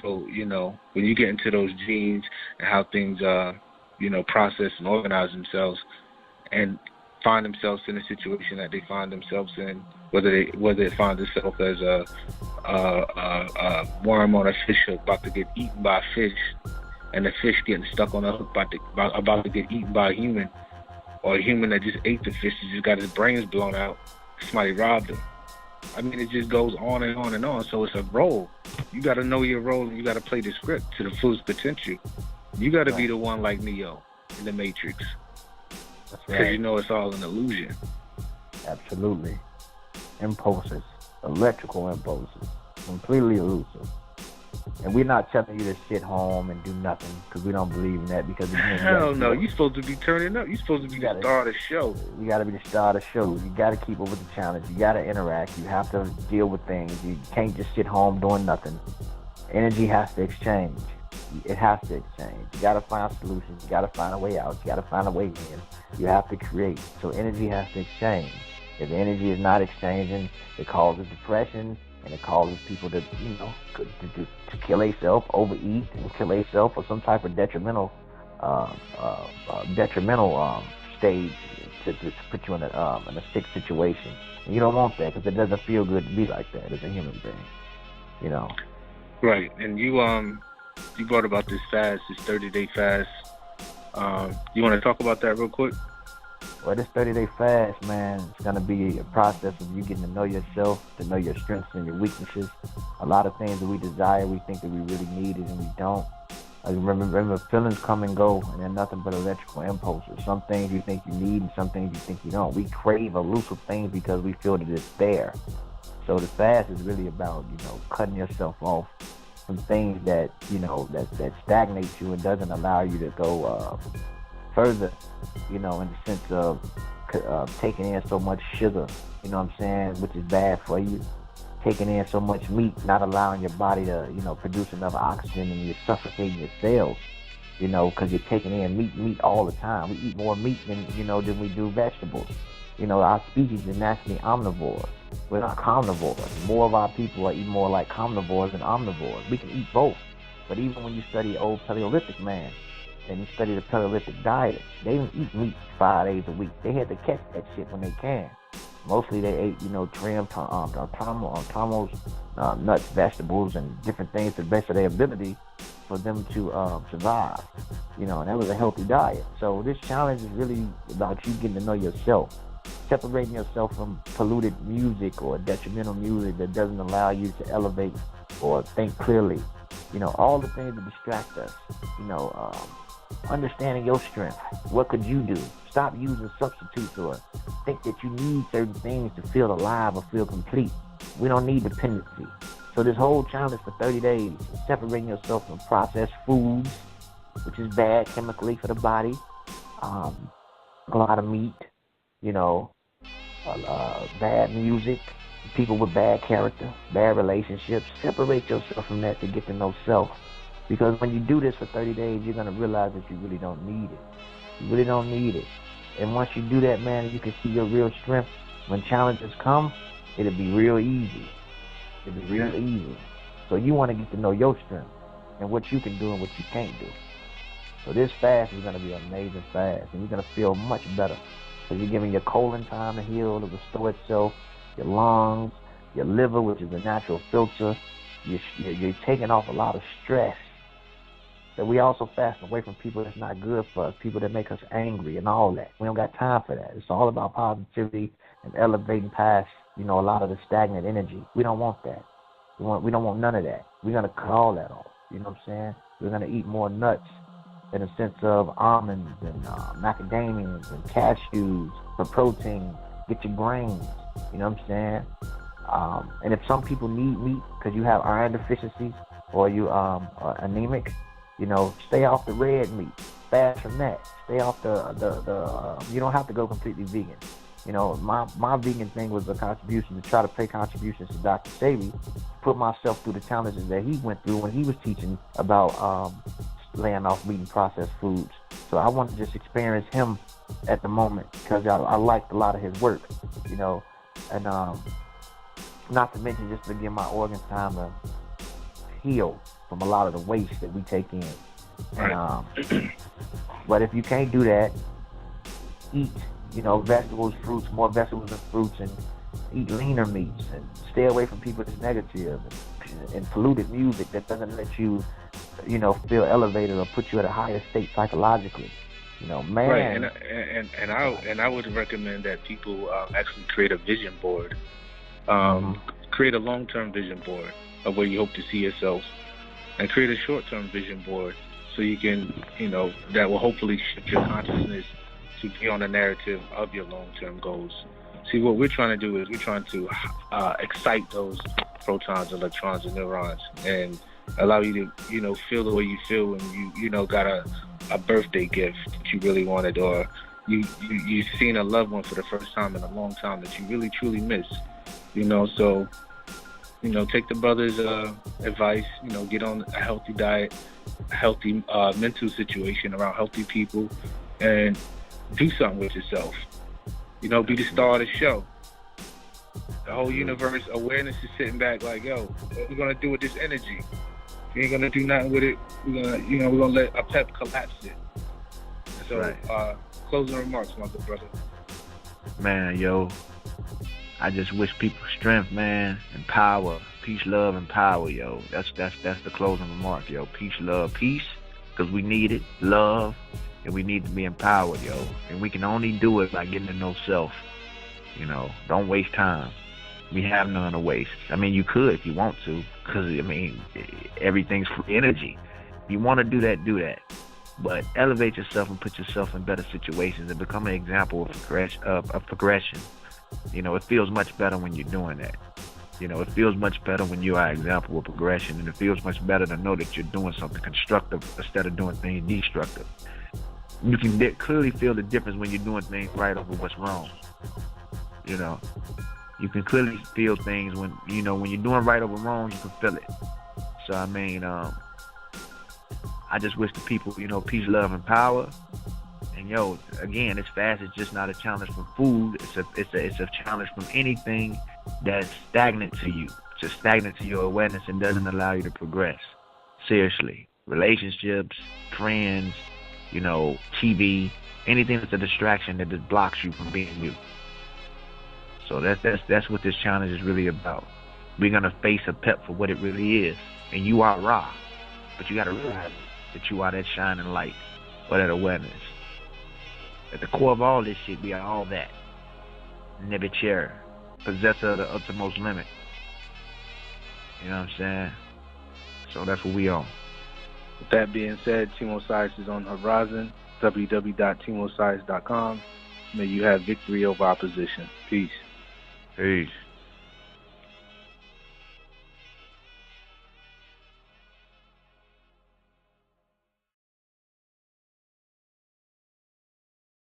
So, when you get into those genes and how things, process and organize themselves and find themselves in the situation that they find themselves in, whether it finds itself as a worm on a fish hook about to get eaten by a fish, and the fish getting stuck on a hook about to get eaten by a human, or a human that just ate the fish and just got his brains blown out, somebody robbed him. I mean, it just goes on and on and on. So it's a role. You got to know your role, and you got to play the script to the fullest potential. You got to be the one like Neo in the Matrix. That's Because right. it's all an illusion. Absolutely. Impulses, electrical impulses, completely elusive. And we're not telling you to sit home and do nothing because we don't believe in that. Because again, hell no, you're supposed to be turning up. You're supposed to be the star of the show. You got to be the star of the show. You got to keep up with the challenge. You got to interact. You have to deal with things. You can't just sit home doing nothing. Energy has to exchange. It has to exchange. You got to find solutions. You got to find a way out. You got to find a way in. You have to create. So energy has to exchange. If the energy is not exchanging, it causes depression, and it causes people to kill themselves, overeat, and kill themselves, or some type of detrimental stage to put you in a sick situation. And you don't want that because it doesn't feel good to be like that as a human being. Right, and you brought about this fast, this 30-day fast. You want to talk about that real quick? Well, this 30-day fast, man, it's going to be a process of you getting to know yourself, to know your strengths and your weaknesses. A lot of things that we desire, we think that we really need it, and we don't. I remember feelings come and go, and they're nothing but electrical impulses. Some things you think you need, and some things you think you don't. We crave elusive things because we feel that it's there. So the fast is really about, cutting yourself off from things that, that stagnate you and doesn't allow you to go further, in the sense of taking in so much sugar, which is bad for you. Taking in so much meat, not allowing your body to, produce enough oxygen, and you're suffocating your cells, because you're taking in meat all the time. We eat more meat than we do vegetables. Our species is naturally omnivores. We're not carnivores. More of our people are eating more like carnivores than omnivores. We can eat both. But even when you study old Paleolithic man, and you study the Paleolithic diet, they didn't eat meat 5 days a week. They had to catch that shit when they can. Mostly they ate, trim, nuts, vegetables, and different things to the best of their ability for them to survive. And that was a healthy diet. So this challenge is really about you getting to know yourself, separating yourself from polluted music or detrimental music that doesn't allow you to elevate or think clearly. All the things that distract us. Understanding your strength. What could you do? Stop using substitutes or think that you need certain things to feel alive or feel complete. We don't need dependency. So this whole challenge for 30 days is separating yourself from processed foods, which is bad chemically for the body. A lot of meat, bad music, people with bad character, bad relationships. Separate yourself from that to get to know self. Because when you do this for 30 days, you're going to realize that you really don't need it. You really don't need it. And once you do that, man, you can see your real strength. When challenges come, it'll be real easy. It'll be real easy. So you want to get to know your strength and what you can do and what you can't do. So this fast is going to be an amazing fast. And you're going to feel much better. So you're giving your colon time to heal, to restore itself, your lungs, your liver, which is a natural filter. You're taking off a lot of stress. So we also fast away from people that's not good for us, people that make us angry and all that. We don't got time for that. It's all about positivity and elevating past, a lot of the stagnant energy. We don't want that. We don't want none of that. We're going to cut all that off. You know what I'm saying? We're going to eat more nuts in the sense of almonds and macadamias and cashews for protein. Get your grains. You know what I'm saying? And if some people need meat because you have iron deficiencies or you are anemic, stay off the red meat. Fast from that. Stay off the you don't have to go completely vegan. My vegan thing was a contribution to try to pay contributions to Dr. Sebi, put myself through the challenges that he went through when he was teaching about laying off meat and processed foods. So I want to just experience him at the moment because I liked a lot of his work, and not to mention just to give my organs time to heal from a lot of the waste that we take in. Right. But if you can't do that, eat, vegetables, fruits, more vegetables and fruits, and eat leaner meats, and stay away from people that's negative and polluted music that doesn't let you, feel elevated or put you at a higher state psychologically. Man. Right, and I would recommend that people actually create a vision board, create a long-term vision board of where you hope to see yourself, and create a short-term vision board so you can, that will hopefully shift your consciousness to be on the narrative of your long-term goals. See, what we're trying to do is we're trying to excite those protons, electrons, and neurons, and allow you to, feel the way you feel when you got a birthday gift that you really wanted, or you've seen a loved one for the first time in a long time that you really truly miss. So take the brother's advice. Get on a healthy diet, a healthy mental situation around healthy people, and do something with yourself. Be the star of the show. The whole universe awareness is sitting back like, yo, what we gonna do with this energy? We ain't gonna do nothing with it. We're gonna let a pep collapse it. So, right. Closing remarks, my good brother. Man, yo, I just wish people strength, man, and power, peace, love, and power, yo. That's the closing remark, yo. Peace, love, peace, because we need it, love, and we need to be empowered, yo. And we can only do it by getting to know self. Don't waste time. We have none to waste. I mean, you could if you want to, because, everything's free energy. If you want to do that, do that. But elevate yourself and put yourself in better situations and become an example of progression. It feels much better when you're doing that. It feels much better when you are an example of progression, and it feels much better to know that you're doing something constructive instead of doing things destructive. You can clearly feel the difference when you're doing things right over what's wrong. You can clearly feel things when you're doing right over wrong, you can feel it. So, I just wish the people, peace, love, and power. And, again, this fast is just not a challenge from food. It's a challenge from anything that's stagnant to you. Just stagnant to your awareness and doesn't allow you to progress. Seriously. Relationships, friends, TV, anything that's a distraction that just blocks you from being you. So that's what this challenge is really about. We're gonna face a pep for what it really is, and you are Ra, but you gotta realize that you are that shining light or that awareness. At the core of all this shit, we are all that. Nebuchadnezzar, possessor of the uttermost limit. You know what I'm saying? So that's what we are. With that being said, Team Osiris is on the horizon. www.teamosiris.com. May you have victory over opposition. Peace. Peace.